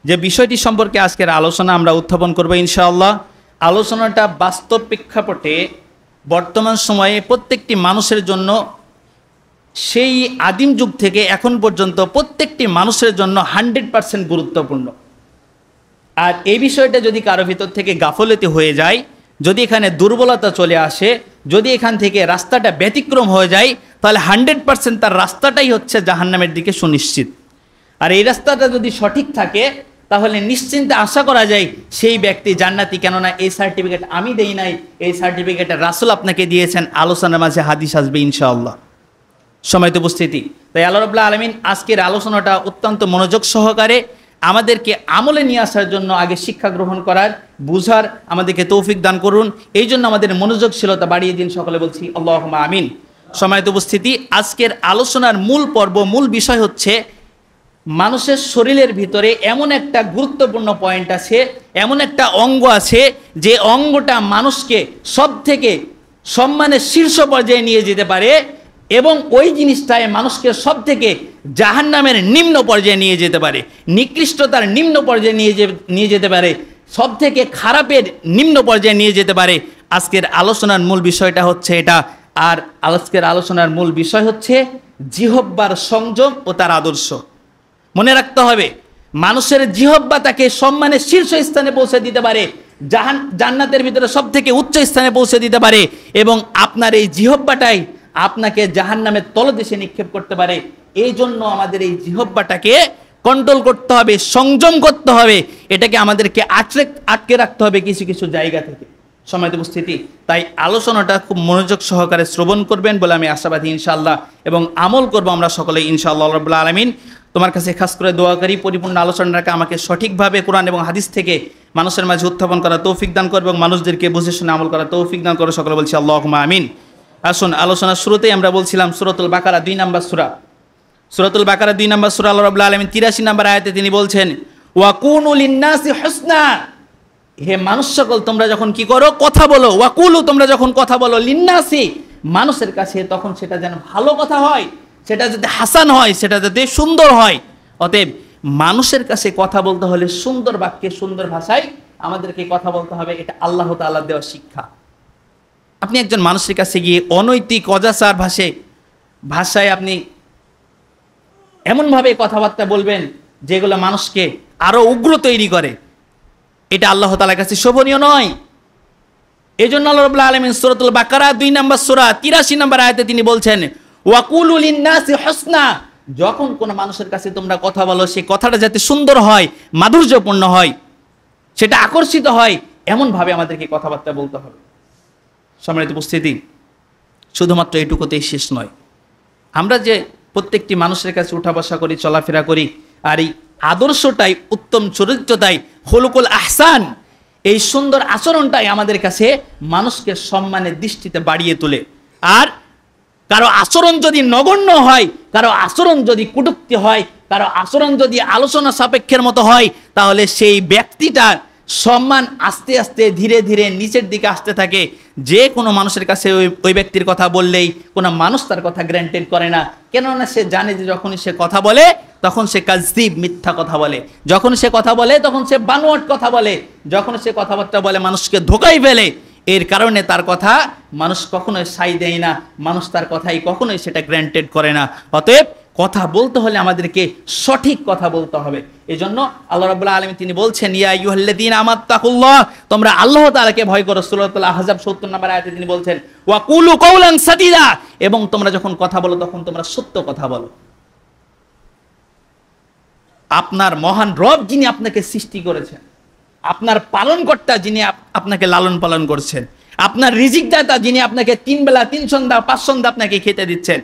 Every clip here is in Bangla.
যে বিষয়টি সম্পর্কে আজকের আলোচনা আমরা উত্থাপন করব ইনশাআল্লাহ, আলোচনাটা বাস্তব প্রেক্ষাপটে বর্তমান সময়ে প্রত্যেকটি মানুষের জন্য, সেই আদিম যুগ থেকে এখন পর্যন্ত প্রত্যেকটি মানুষের জন্য 100% গুরুত্বপূর্ণ। আর এই বিষয়টা যদি কারো ভিতর থেকে গাফলতি হয়ে যায়, যদি এখানে দুর্বলতা চলে আসে, যদি এখান থেকে রাস্তাটা ব্যতিক্রম হয়ে যায়, তাহলে 100% তার রাস্তাটাই হচ্ছে জাহান্নামের দিকে সুনিশ্চিত। আর এই রাস্তাটা যদি সঠিক থাকে তাহলে নিশ্চিন্তে আশা করা যায় সেই ব্যক্তি জান্নাতি। কেননা এই সার্টিফিকেট আমি দেই নাই, এই সার্টিফিকেটের রাসূল আপনাকে দিয়েছেন। আলোচনার মাঝে হাদিস আসবে ইনশাআল্লাহ। সময়ত উপস্থিতি, তাই আল্লাহ রাব্বুল আলামিন আজকের আলোচনাটা অত্যন্ত মনোযোগ সহকারে আমাদেরকে আমলে নিয়ে আসার জন্য, আগে শিক্ষা গ্রহণ করার, বুঝার আমাদেরকে তৌফিক দান করুন। এই জন্য আমাদের মনোযোগশীলতা বাড়িয়ে দিন, সকলে বলছি আল্লাহুম্মা আমিন। সময়ত উপস্থিতি, আজকের আলোচনার মূল পর্ব, মূল বিষয় হচ্ছে মানুষের শরীরের ভিতরে এমন একটা গুরুত্বপূর্ণ পয়েন্ট আছে, এমন একটা অঙ্গ আছে যে অঙ্গটা মানুষকে সব থেকে সম্মানের শীর্ষ পর্যায়ে নিয়ে যেতে পারে, এবং ওই জিনিসটায় মানুষকে সব থেকে জাহান্নামের নিম্ন পর্যায়ে নিয়ে যেতে পারে, নিকৃষ্টতার নিম্ন পর্যায়ে নিয়ে যেতে পারে, সব থেকে খারাপের নিম্ন পর্যায়ে নিয়ে যেতে পারে। আজকের আলোচনার মূল বিষয়টা হচ্ছে এটা। আর আজকের আলোচনার মূল বিষয় হচ্ছে জিহ্বার সংযম ও তার আদর্শ। মনে রাখতে হবে, মানুষের জিহ্বা তাকে সম্মানের শীর্ষ স্থানে পৌঁছে দিতে পারে, জান্নাতের ভিতরে সব থেকে উচ্চ স্থানে পৌঁছে দিতে পারে, এবং আপনার এই জিহ্বাটাই আপনাকে জাহান্নামের তলদেশে নিক্ষেপ করতে পারে। এই জন্য আমাদের এই জিহ্বাটাকে কন্ট্রোল করতে হবে, সংযম করতে হবে, এটাকে আমাদেরকে আটকে রাখতে হবে কিছু কিছু জায়গা থেকে। সময়ত উপস্থিতি, তাই আলোচনাটা খুব মনোযোগ সহকারে শ্রবণ করবেন বলে আমি আশাবাদী ইনশাআল্লাহ, এবং আমল করবো আমরা সকলে ইনশাআল্লাহ রাব্বুল আলামিন। তোমার কাছে খাস করে দোয়া করি, পরিপূর্ণ আলোচনাটাকে আমাকে সঠিকভাবে কোরআন এবং হাদিস থেকে মানুষের মাঝে উত্থাপন করা তৌফিক দান করবে, এবং মানুষদেরকে বুঝে শুনে আমল করা তৌফিক দান করে, সকলে বলছি আল্লাহুম্মা আমিন। আসুন, আলোচনার শুরুতেই আমরা বলছিলাম সূরাতুল বাকারা 2 নম্বর সূরা। সূরাতুল বাকারা 2 নম্বর সূরা, আল্লাহ রাব্বুল আলামিন 83 নম্বর আয়াতে তিনি বলছেন, ওয়াকুনু লিন-নাসি হুসনা, হে মানুষ সকল তোমরা যখন কি করো, কথা বলো, ওয়াকুলু তোমরা যখন কথা বলো, লিন-নাসি মানুষের কাছে, তখন সেটা যেন ভালো কথা হয়, সেটা যাতে হাসান হয়, সেটা যাতে সুন্দর হয়। অতএব মানুষের কাছে কথা বলতে হলে সুন্দর বাক্যে, সুন্দর ভাষায় আমাদেরকে কথা বলতে হবে। এটা আল্লাহ তাআলার দেওয়া শিক্ষা। আপনি একজন মানুষের কাছে গিয়ে অনৈতিক অজাচার ভাষায় আপনি এমনভাবে কথাবার্তা বলবেন যেগুলো মানুষকে আরো উগ্র তৈরি করে, এটা আল্লাহ তাআলার কাছে শোভনীয় নয়। এই জন্য আল্লাহ রাব্বুল আলামিন সূরাতুল বাকারা 2 নম্বর সূরা 83 নম্বর আয়াতে তিনি বলছেন, ওয়াকুলু লিন-নাসি হুসনা, যখন কোনো মানুষের কাছে তোমরা কথা বলো, সেই কথাটা যাতে সুন্দর হয়, মাধুর্যপূর্ণ হয়, সেটা আকর্ষিত হয়, এমনভাবে আমাদেরকে কথাবার্তা বলতে হবে। সম্মানিত উপস্থিতি, শুধুমাত্র এটুকুতেই শেষ নয়। আমরা যে প্রত্যেকটি মানুষের কাছে উঠা বসা করি, চলাফেরা করি, আর এই আদর্শটাই, উত্তম চরিত্রটাই, খুলুকুল আহসান, এই সুন্দর আচরণটাই আমাদের কাছে মানুষকে সম্মানের দৃষ্টিতে বাড়িয়ে তোলে। আর কারো আচরণ যদি নগণ্য হয়, কারো আচরণ যদি কটূক্তি হয়, কারো আচরণ যদি আলোচনা সাপেক্ষের মতো হয়, তাহলে সেই ব্যক্তিটার সম্মান আস্তে আস্তে ধীরে ধীরে নিচের দিকে আসতে থাকে। যে কোনো মানুষের কাছে ওই ব্যক্তির কথা বললেই কোনো মানুষ তার কথা গ্র্যান্টেড করে না, কেননা সে জানে যে যখনই সে কথা বলে তখন সে কাযযিব, মিথ্যা কথা বলে, যখন সে কথা বলে তখন সে বানোয়াট কথা বলে, যখন সে কথাবার্তা বলে মানুষকে ধোঁকায় ফেলে। এর কারণে তার কথা মানুষ কখনোই সাই দেয় না, মানুষ তার কথাই কখনোই সেটা গ্র্যান্টেড করে না। অতএব কথা বলতে হলে আমাদেরকে সঠিক কথা বলতে হবে। এজন্য আল্লাহ রাব্বুল আলামিন তিনি বলছেন, ইয়া আইয়ুহাল্লাযীনা আমাত্তাকুল্লাহ, তোমরা আল্লাহ তাআলাকে ভয় করো। সূরাতুল আহজাব 70 নম্বর আয়াতে তিনি বলছেন, ওয়া কুলু কাওলান সাদীদা, এবং তোমরা যখন কথা বলো তখন তোমরা সত্য কথা বলো। আপনার মহান রব যিনি আপনাকে সৃষ্টি করেছেন, আপনার পালনকর্তা যিনি আপনাকে লালন পালন করছেন, আপনার রিজিকদাতা যিনি আপনাকে 3 বেলা 3 সন্ধ্যা 5 সন্ধ্যা আপনাকে খেতে দিচ্ছেন,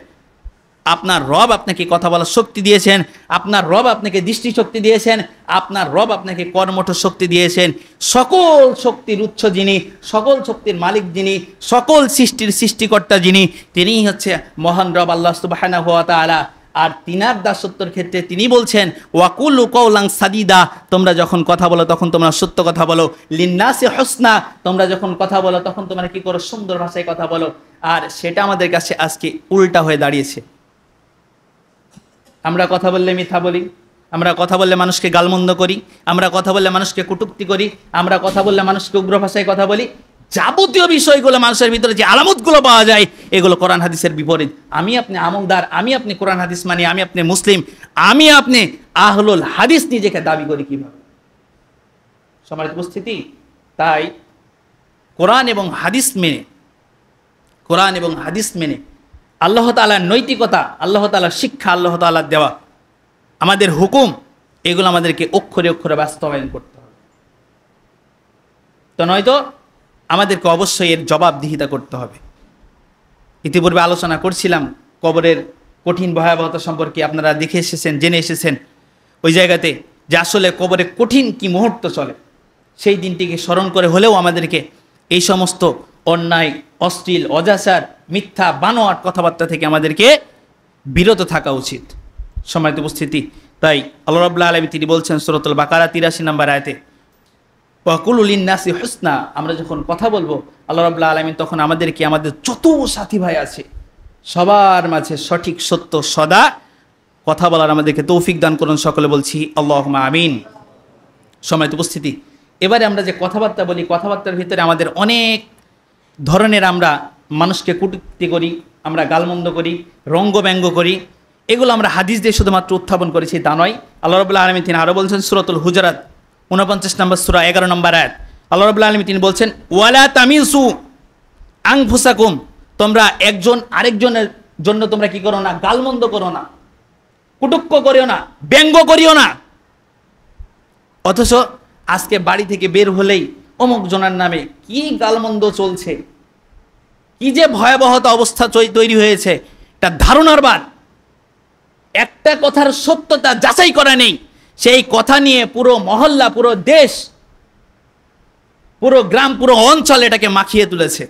আপনার রব আপনাকে কথা বলার শক্তি দিয়েছেন, আপনার রব আপনাকে দৃষ্টি শক্তি দিয়েছেন, আপনার রব আপনাকে কর্মঠ শক্তি দিয়েছেন। সকল শক্তির উৎস যিনি, সকল শক্তির মালিক যিনি, সকল সৃষ্টির সৃষ্টিকর্তা যিনি, তিনিই হচ্ছে মহান রব আল্লাহ সুবহানাহু ওয়া তাআলা। আর তিনার দাসত্বের ক্ষেত্রে তিনি বলছেন, ওয়াকুলু কাওলান সাদীদা, তোমরা যখন কথা বলো তখন তোমরা সত্য কথা বলো। লিন-নাসি হুসনা, তোমরা যখন কথা বলো তখন তোমরা কি করো, সুন্দর ভাষায় কথা বলো। আর সেটা আমাদের কাছে আজকে উল্টা হয়ে দাঁড়িয়েছে। আমরা কথা বললে মিথ্যা বলি, আমরা কথা বললে মানুষকে গালমন্দ করি, আমরা কথা বললে মানুষকে কটূক্তি করি, আমরা কথা বললে মানুষকে উগ্র ভাষায় কথা বলি, যাবতীয় বিষয়গুলো মানুষের ভিতরে যে আলামতগুলো পাওয়া যায় এগুলো কোরআন হাদিসের বিপরীত। আমি আপনি আমলদার, আমি আপনি কোরআন হাদিস মানি, আমি আপনি মুসলিম, আমি আপনি আহলুল হাদিস নিজেকে দাবি করি কিভাবে? সম্মানিত উপস্থিতি, তাই কোরআন এবং হাদিস মেনে আল্লাহ তাআলার নৈতিকতা, আল্লাহ তাআলার শিক্ষা, আল্লাহ তাআলার দেওয়া আমাদের হুকুম, এগুলো আমাদেরকে অক্ষরে অক্ষরে বাস্তবায়ন করতে হবে। তো নয়তো আমাদেরকে অবশ্যই এর জবাবদিহিতা করতে হবে। ইতিপূর্বে আলোচনা করছিলাম কবরের কঠিন ভয়াবহতা সম্পর্কে, আপনারা দেখে এসেছেন, জেনে এসেছেন ওই জায়গাতে যে আসলে কবরে কঠিন কি মুহূর্ত চলে। সেই দিনটিকে স্মরণ করে হলেও আমাদেরকে এই সমস্ত অন্যায়, অশ্লীল, অজাচার, মিথ্যা, বানোয়াট কথাবার্তা থেকে আমাদেরকে বিরত থাকা উচিত। সম্মানিত উপস্থিতি, তাই আল্লাহ রাব্বুল আলামিন তিনি বলছেন সূরাতুল বাকারা 83 নম্বর আয়াতে, ওয়াকুলু লিন-নাসি হুসনা, আমরা যখন কথা বলবো আল্লাহ রাব্বুল আলামিন তখন আমাদেরকে আমাদের যত সাথী ভাই আছে সবার মাঝে সঠিক, সত্য, সদা কথা বলার আমাদেরকে তৌফিক দান করুন। সকলে বলছি আল্লাহুম্মা আমিন। সম্মানিত উপস্থিতি, এবারে আমরা যে কথাবার্তা বলি, কথাবার্তার ভিতরে আমাদের অনেক ধরনের আমরা মানুষকে কটূক্তি করি, আমরা গালমন্দ করি, রঙ্গব্যঙ্গ করি, এগুলো আমরা হাদিস দিয়ে শুধুমাত্র উত্থাপন করেছি তা নয়। আল্লাহ রাব্বুল আলামিন তিনি আরও বলছেন সূরাতুল হুজুরাত 49 নম্বর সূরা 11 নম্বর আয়াত, আল্লাহ রাব্বুল আলামিন তিনি বলছেন, ওয়ালা তামিসু আনফুসাকুম, তোমরা একজন আরেকজনের জন্য তোমরা কি করো না? গালমন্দ করো না, কুটুক্ক করিও না, ব্যঙ্গ করিও না। অথচ আজকে বাড়ি থেকে বের হলেই অমুক জনের নামে কি গালমন্দ চলছে, কি যে ভয়াবহতা অবস্থা তৈরি হয়েছে, এটা ধারণার বাদ। একটা কথার সত্যতা যাচাই করা নেই, সেই কথা নিয়ে পুরো মহল্লা, পুরো দেশ, পুরো গ্রাম, পুরো অঞ্চল এটাকে মাখিয়ে তুলেছে।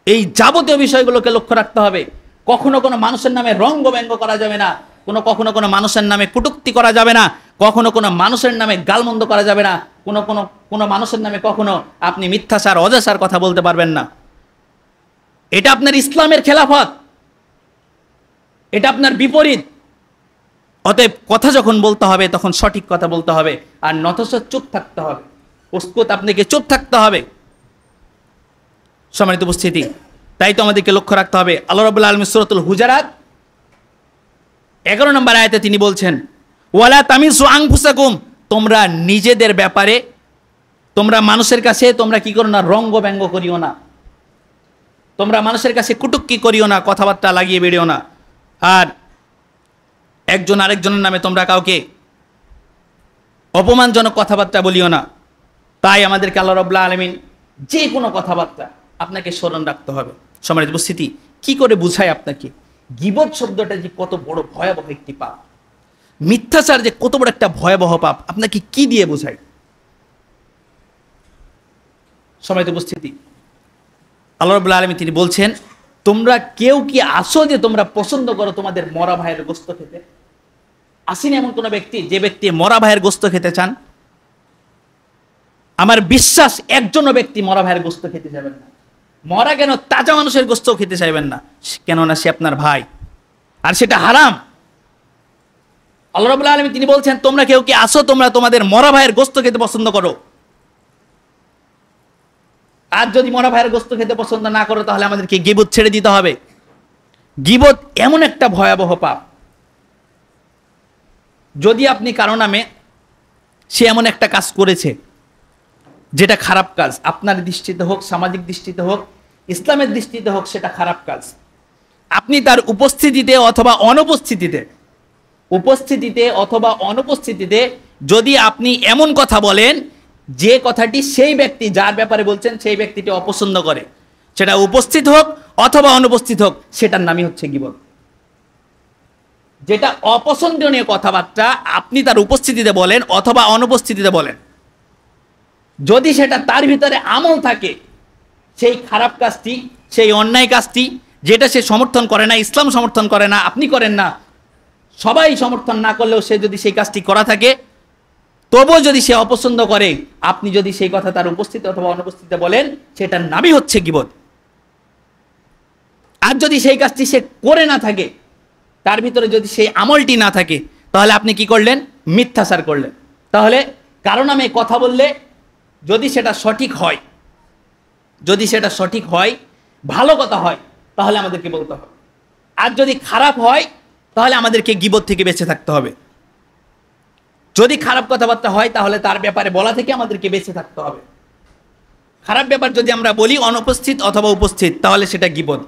এই যাবতীয় বিষয়গুলোকে লক্ষ্য রাখতে হবে। কখনো কোনো মানুষের নামে রঙ্গব্যঙ্গ করা যাবে না, কখনো কোনো মানুষের নামে কটূক্তি করা যাবে না, কখনো কোনো মানুষের নামে গালমন্দ করা যাবে না, কোনো মানুষের নামে কখনো আপনি মিথ্যাচার, অজাচার কথা বলতে পারবেন না। এটা আপনার ইসলামের খেলাফত, এটা আপনার বিপরীত। অতএব কথা যখন বলতে হবে তখন সঠিক কথা বলতে হবে, আর নথচ চুপ থাকতে হবে, প্রস্তুত আপনাকে চুপ থাকতে হবে। সম্মানিত উপস্থিতি, তাই তো আমাদেরকে লক্ষ্য রাখতে হবে। আল্লাহ রাব্বুল আলামিন সূরাতুল হুজুরাত 11 নম্বর আয়াতে তিনি বলছেন, ওয়ালা তামিসু আনফুসাকুম, তোমরা নিজেদের ব্যাপারে, তোমরা মানুষের কাছে তোমরা কি করো না? রঙ্গব্যঙ্গ করিও না, তোমরা মানুষের কাছে কুটুক্তি করিও না, কথাবার্তা লাগিয়ে বেরিও না, আর একজন আরেকজনের নামে তোমরা কাউকে অপমানজনক কথাবার্তা বলিও না। তাই আমাদেরকে আল্লাহ রাব্বুল আলামিন যে কোনো কথাবার্তা আপনাকে স্মরণ রাখতে হবে। সম্মানিত উপস্থিতি, কি করে বুঝায় আপনাকে গীবত শব্দটা যে কত বড় ভয়াবহ একটি পাপ, মিথ্যাচার যে কত বড় একটা ভয়াবহ পাপ, আপনাকে কি দিয়ে বোঝায়? সম্মানিত উপস্থিতি, আল্লাহ রাব্বুল আলামিন তিনি বলছেন, তোমরা কেউ কি আসো যে তোমরা পছন্দ করো তোমাদের মরা ভাইয়ের গোশত খেতে? আসেনি এমন কোন ব্যক্তি যে ব্যক্তি মরা ভাইয়ের গোশত খেতে চান? আমার বিশ্বাস একজনও ব্যক্তি মরা ভাইয়ের গোশত খেতে যাবেন না। মরা কেন, তাজা মানুষের গোশত খেতে চাইবেন না, কেননা সে আপনার ভাই, আর সেটা হারাম। আল্লাহ রাব্বুল আলামিন তিনি বলছেন, তোমরা কেউ কি আসো তোমরা তোমাদের মরা ভাইয়ের গোশত খেতে পছন্দ করো? আর যদি মরা ভাইয়ের গোশত খেতে পছন্দ না করো তাহলে আমাদেরকে গীবত ছেড়ে দিতে হবে। গীবত এমন একটা ভয়াবহ পাপ, যদি আপনি কারো নামে, সে এমন একটা কাজ করেছে যেটা খারাপ কাজ, আপনার দৃষ্টিতে হোক, সামাজিক দৃষ্টিতে হোক, ইসলামের দৃষ্টিতে হোক, সেটা খারাপ কাজ, আপনি তার উপস্থিতিতে অথবা অনুপস্থিতিতে যদি আপনি এমন কথা বলেন যে কথাটি সেই ব্যক্তি যার ব্যাপারে বলছেন সেই ব্যক্তিটি অপছন্দ করে, সেটা উপস্থিত হোক অথবা অনুপস্থিত হোক, সেটার নামই হচ্ছে গীবত। যেটা অপছন্দনীয় কথাবার্তা আপনি তার উপস্থিতিতে বলেন অথবা অনুপস্থিতিতে বলেন, যদি সেটা তার ভিতরে আমল থাকে, সেই খারাপ কাজটি, সেই অন্যায় কাজটি যেটা সে সমর্থন করে না, ইসলাম সমর্থন করে না, আপনি করেন না, সবাই সমর্থন না করলেও সে যদি সেই কাজটি করা থাকে, তবুও যদি সে অপছন্দ করে, আপনি যদি সেই কথা তার উপস্থিতি অথবা অনুপস্থিতিতে বলেন, সেটার নামই হচ্ছে গীবত। আর যদি সেই কাজটি সে করে না থাকে, তার ভিতরে যদি সেই আমলটি না থাকে, তাহলে আপনি কি করলেন? মিথ্যাচার করলেন। তাহলে কারো নামে কথা বললে যদি সেটা সঠিক হয়, যদি সেটা সঠিক হয়, ভালো কথা হয়, তাহলে আমাদেরকে বলতে হবে। আর যদি খারাপ হয়, তাহলে আমাদেরকে গীবত থেকে বেঁচে থাকতে হবে। যদি খারাপ কথাবার্তা হয়, তাহলে তার ব্যাপারে বলা থেকে আমাদেরকে বেঁচে থাকতে হবে। খারাপ ব্যাপার যদি আমরা বলি অনুপস্থিত অথবা উপস্থিত, তাহলে সেটা গীবত।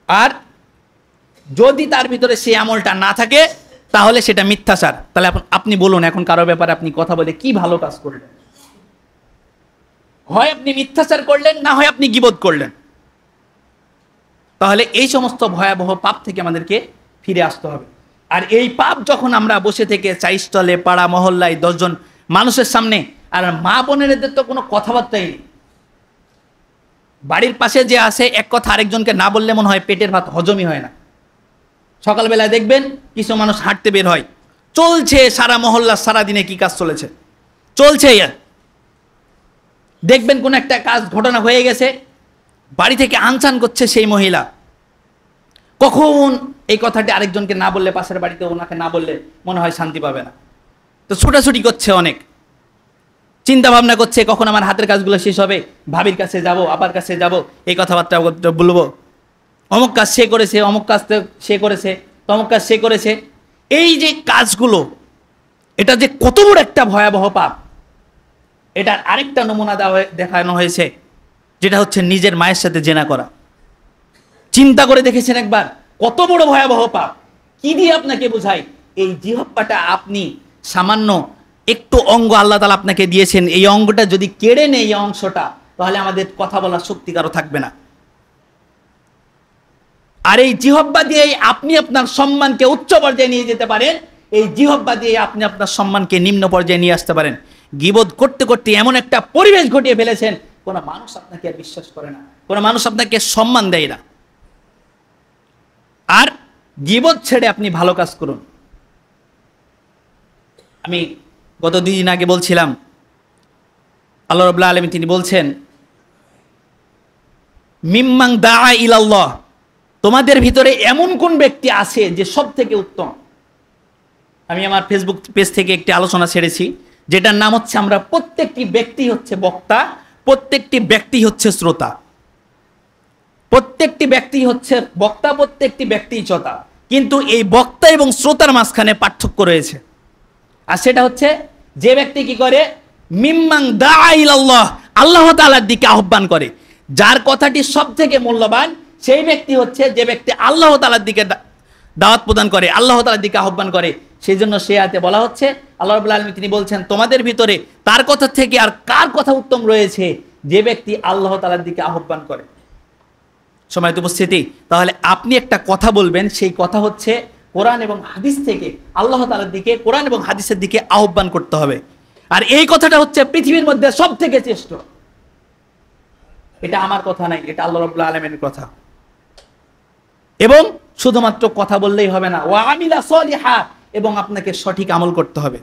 আর যদি তার ভিতরে সেই আমলটা না থাকে, তাহলে সেটা মিথ্যাচার। তাহলে আপনি বলুন, এখন কারো ব্যাপারে আপনি কথা বলে কি ভালো কাজ করলেন? হয় আপনি মিথ্যাচার করলেন, না হয় আপনি গীবত করলেন। তাহলে এই সমস্ত ভয়াবহ পাপ থেকে আমাদেরকে ফিরে আসতে হবে। আর এই পাপ যখন আমরা বসে থেকে চাইস্থলে, পাড়া মহল্লায় 10 জন মানুষের সামনে, আর মা বোনেরদের তো কোনো কথাবার্তাই নেই, বাড়ির পাশে যে আসে এক কথা আরেকজনকে না বললে মনে হয় পেটের ভাত হজমই হয় না। সকালবেলায় দেখবেন কিছু মানুষ হাঁটতে বের হয়, চলছে সারা মহল্লা, সারা দিনে কি কাজ চলেছে, চলছে। দেখবেন কোন একটা কাজ ঘটনা হয়ে গেছে, বাড়ি থেকে আনচান করছে সেই মহিলা, কখন এই কথাটি আরেকজনকে না বললে, পাশের বাড়িতে ওনাকে না বললে মনে হয় শান্তি পাবে না। তো ছোটাছুটি করছে, অনেক চিন্তা ভাবনা করছে, কখন আমার হাতের কাজগুলো শেষ হবে, ভাবির কাছে যাব, আপার কাছে যাব, এই কথাবার্তা বলবো, অমুক কাজ সে করেছে, অমুক কাজ সে করেছে, তমুক কাজ সে করেছে। এই যে কাজগুলো, এটা যে কত বড় একটা ভয়াবহ পাপ, এটার আরেকটা নমুনা দেখানো হয়েছে, যেটা হচ্ছে নিজের মায়ের সাথে জেনা করা। চিন্তা করে দেখেছেন একবার কত বড় ভয়াবহ পাপ? কি দিয়ে আপনাকে বোঝাই? এই জিহ্বাটা আপনি সামান্য একটু অঙ্গ আল্লাহ তাআলা আপনাকে দিয়েছেন, এই অঙ্গটা যদি কেড়ে নেয় এই অংশটা, তাহলে আমাদের কথা বলার শক্তি কারো থাকবে না। আর এই জিহ্বা দিয়ে আপনি আপনার সম্মানকে উচ্চ পর্যায়ে নিয়ে যেতে পারেন, এই জিহ্বা দিয়ে আপনি আপনার সম্মানকে নিম্ন পর্যায়ে নিয়ে আসতে পারেন। গীবত করতে করতে এমন একটা পরিবেশ ঘটিয়ে ফেলেছেন, কোনো মানুষ আপনাকে আর বিশ্বাস করে না, কোনো মানুষ আপনাকে সম্মান দেয় না। আর গীবত ছেড়ে আপনি ভালো কাজ করুন। আমি গত 2 দিন আগে বলছিলাম, আল্লাহ রাব্বুল আলামিন তিনি বলছেন, মিম্মান দাআ ইলাল্লাহ, তোমাদের ভিতরে এমন কোন ব্যক্তি আছে যে সব থেকে উত্তম। আমি আমার ফেসবুক পেজ থেকে একটি আলোচনা ছেড়েছি, যেটার নাম হচ্ছে, আমরা প্রত্যেকটি ব্যক্তি হচ্ছে বক্তা, প্রত্যেকটি ব্যক্তি হচ্ছে শ্রোতা। প্রত্যেকটি ব্যক্তি হচ্ছে বক্তা, প্রত্যেকটি ব্যক্তি শ্রোতা, কিন্তু এই বক্তা এবং শ্রোতার মাঝখানে পার্থক্য রয়েছে। আর সেটা হচ্ছে, যে ব্যক্তি কি করে, মিম্মান দাআ ইলাল্লাহ, আল্লাহ তাআলার দিকে আহ্বান করে। যার কথাটি সব থেকে মূল্যবান সেই ব্যক্তি হচ্ছে যে ব্যক্তি আল্লাহ তাআলার দিকে দাওয়াত প্রদান করে, আল্লাহ তাআলার দিকে আহ্বান করে। সেই জন্য সে আয়াতে বলা হচ্ছে, আল্লাহ রাব্বুল আলামিন তিনি বলছেন, তোমাদের ভিতরে তার কথা থেকে আর কার কথা উত্তম রয়েছে? যে ব্যক্তি আল্লাহ তাআলার দিকে আহ্বান করে। সম্মানিত উপস্থিতি, তাহলে আপনি একটা কথা বলবেন, সেই কথা হচ্ছে কোরআন এবং হাদিস থেকে আল্লাহ তাআলার দিকে, কোরআন এবং হাদিসের দিকে আহ্বান করতে হবে। আর এই কথাটা হচ্ছে পৃথিবীর মধ্যে সব থেকে শ্রেষ্ঠ। এটা আমার কথা নাই, এটা আল্লাহ রাব্বুল আলামিনের কথা। এবং শুধুমাত্র কথা বললেই হবে না, ওয়া আমিলা সলিহা, এবং আপনাকে সঠিক আমল করতে হবে।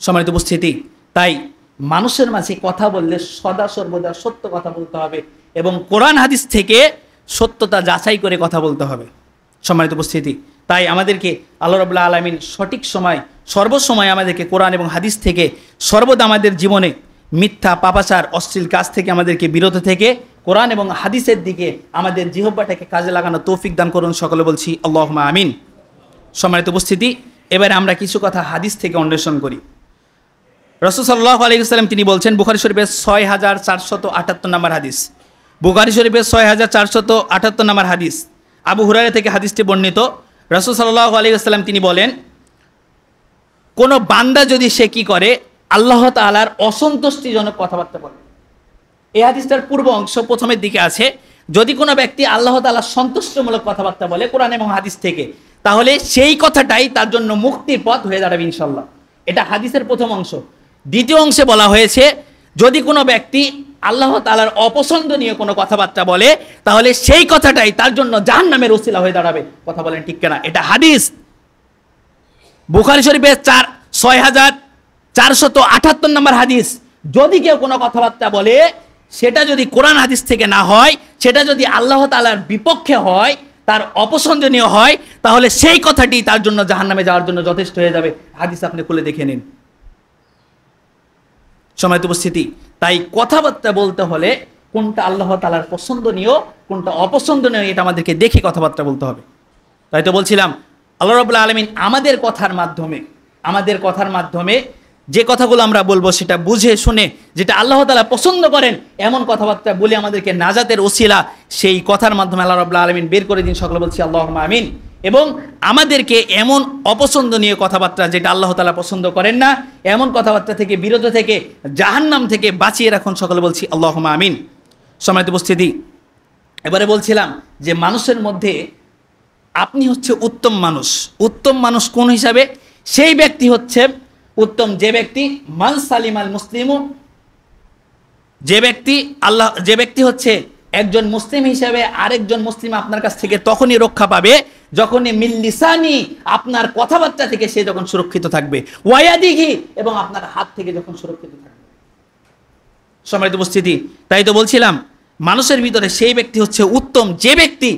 সম্মানিত উপস্থিতি, তাই মানুষের মাঝে কথা বললে সদা সর্বদা সত্য কথা বলতে হবে এবং কোরআন হাদিস থেকে সত্যতা যাচাই করে কথা বলতে হবে। সম্মানিত উপস্থিতি, তাই আমাদেরকে আল্লাহ রাব্বুল আলামিন সঠিক সময়, সর্বসময় আমাদেরকে কোরআন এবং হাদিস থেকে সর্বদা আমাদের জীবনে মিথ্যা, পাপাচার, অশ্লীল কাজ থেকে আমাদেরকে বিরত থেকে কোরআন এবং হাদিসের দিকে আমাদের জিহ্বাটাকে কাজে লাগানো তৌফিক দান করুন। সকলে বলছি আল্লাহুম্মা আমিন। সম্মানিত উপস্থিতি, এবারে আমরা কিছু কথা হাদিস থেকে অন্বেষণ করি। রাসূল সাল্লাল্লাহু আলাইহি ওয়াসাল্লাম তিনি বলছেন, বুখারী শরীফের 6478 নম্বর হাদিস, বুখারী শরীফের 6478 নম্বর হাদিস, আবু হুরায়রা থেকে হাদিসটি বর্ণিত। রাসূল সাল্লাল্লাহু আলাইহি ওয়াসাল্লাম তিনি বলেন, কোন বান্দা যদি সে কি করে, আল্লাহ তাআলার অসন্তুষ্টিজনক কথাবার্তা বলে। এই হাদিসটার পূর্ব অংশ প্রথমের দিকে আছে, যদি কোনো ব্যক্তি আল্লাহ তাআলার সন্তুষ্টমূলক কথাবার্তা বলে কোরআন এবং হাদিস থেকে, তাহলে সেই কথাটাই তার জন্য মুক্তির পথ হয়ে দাঁড়াবে ইনশাআল্লাহ। এটা হাদিসের প্রথম অংশ। দ্বিতীয় অংশে বলা হয়েছে, যদি কোনো ব্যক্তি আল্লাহ তাআলার অপছন্দনীয় কোনো কথাবার্তা বলে, তাহলে সেই কথাটাই তার জন্য জাহান্নামের ওসিলা হয়ে দাঁড়াবে। কথা বলেন ঠিক কিনা? এটা হাদিস, বুখারী শরীফের 6478 নম্বর হাদিস। যদি কেউ কোনো কথাবার্তা বলে, সেটা যদি কোরআন হাদিস থেকে না হয়, সেটা যদি আল্লাহ তাআলার বিপক্ষে হয়, তার অপছন্দনীয় হয়, তাহলে সেই কথাটি তার জন্য জাহান্নামে যাওয়ার জন্য যথেষ্ট হয়ে যাবে। হাদিস আপনি খুলে দেখে নিন। সময়ত উপস্থিতি, তাই কথাবার্তা বলতে হলে কোনটা আল্লাহ তাআলার পছন্দনীয়, কোনটা অপছন্দনীয়, এটা আমাদেরকে দেখে কথাবার্তা বলতে হবে। তাই তো বলছিলাম, আল্লাহ রাব্বুল আলামিন আমাদের কথার মাধ্যমে যে কথাগুলো আমরা বলবো সেটা বুঝে শুনে, যেটা আল্লাহ তাআলা পছন্দ করেন এমন কথাবার্তা বলে আমাদেরকে নাজাতের ওসিলা সেই কথার মাধ্যমে আল্লাহ রাব্বুল আলামিন বের করে দিন। সকলে বলছি আল্লাহুম্মা আমিন। এবং আমাদেরকে এমন অপছন্দনীয় কথাবার্তা, যেটা আল্লাহ তাআলা পছন্দ করেন না, এমন কথাবার্তা থেকে বিরত থেকে, জাহান্নাম থেকে বাঁচিয়ে রাখুন। সকলে বলছি আল্লাহুম্মা আমিন। সম্মানিত উপস্থিতি, এবারে বলছিলাম যে মানুষের মধ্যে আপনি হচ্ছে উত্তম মানুষ। উত্তম মানুষ কোন হিসাবে? সেই ব্যক্তি হচ্ছে উত্তম যে ব্যক্তি মান সালিমাল মুসলিমু, যে ব্যক্তি হচ্ছে একজন মুসলিম হিসাবে আরেকজন মুসলিম আপনার কাছ থেকে তখনই রক্ষা পাবে যখনই মিল লিসানি, আপনার কথাবার্তা থেকে সে যখন সুরক্ষিত থাকবে, ওয়ায়াদিহি, এবং আপনার হাত থেকে যখন সুরক্ষিত থাকবে। সম্মানিত উপস্থিতি, তাই তো বলছিলাম মানুষের ভিতরে সেই ব্যক্তি হচ্ছে উত্তম যে ব্যক্তি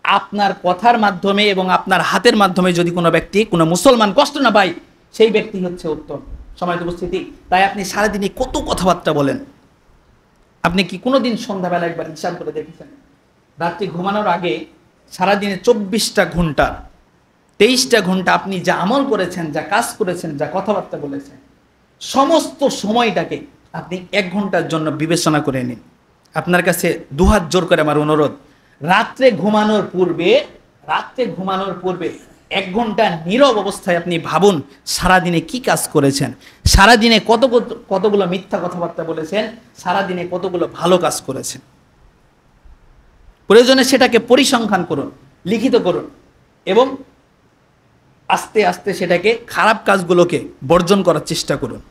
আপনার কথার মাধ্যমে এবং আপনার হাতের মাধ্যমে যদি কোনো ব্যক্তি, কোনো মুসলমান কষ্ট না পায়, সেই ব্যক্তি হচ্ছে উত্তম। সম্মানিত উপস্থিতি, তাই আপনি সারাদিনে কত কথাবার্তা বলেন? আপনি কি কোনোদিন সন্ধ্যাবেলা একবার হিসাব করে দেখেছেন? রাত্রি ঘুমানোর আগে সারাদিনে 24টা ঘন্টা, 23টা ঘন্টা আপনি যা আমল করেছেন, যা কাজ করেছেন, যা কথাবার্তা বলেছেন, সমস্ত সময়টাকে আপনি 1 ঘন্টার জন্য বিবেচনা করে নিন। আপনার কাছে দুহাত জোর করে আমার অনুরোধ, রাত্রে ঘুমানোর পূর্বে 1 ঘন্টা নীরব অবস্থায় আপনি ভাবুন সারাদিনে কি কাজ করেছেন, সারাদিনে কতগুলো মিথ্যা কথাবার্তা বলেছেন, সারাদিনে কতগুলো ভালো কাজ করেছেন। প্রয়োজনে সেটাকে পরিসংখ্যান করুন, লিখিত করুন, এবং আস্তে আস্তে সেটাকে, খারাপ কাজগুলোকে বর্জন করার চেষ্টা করুন।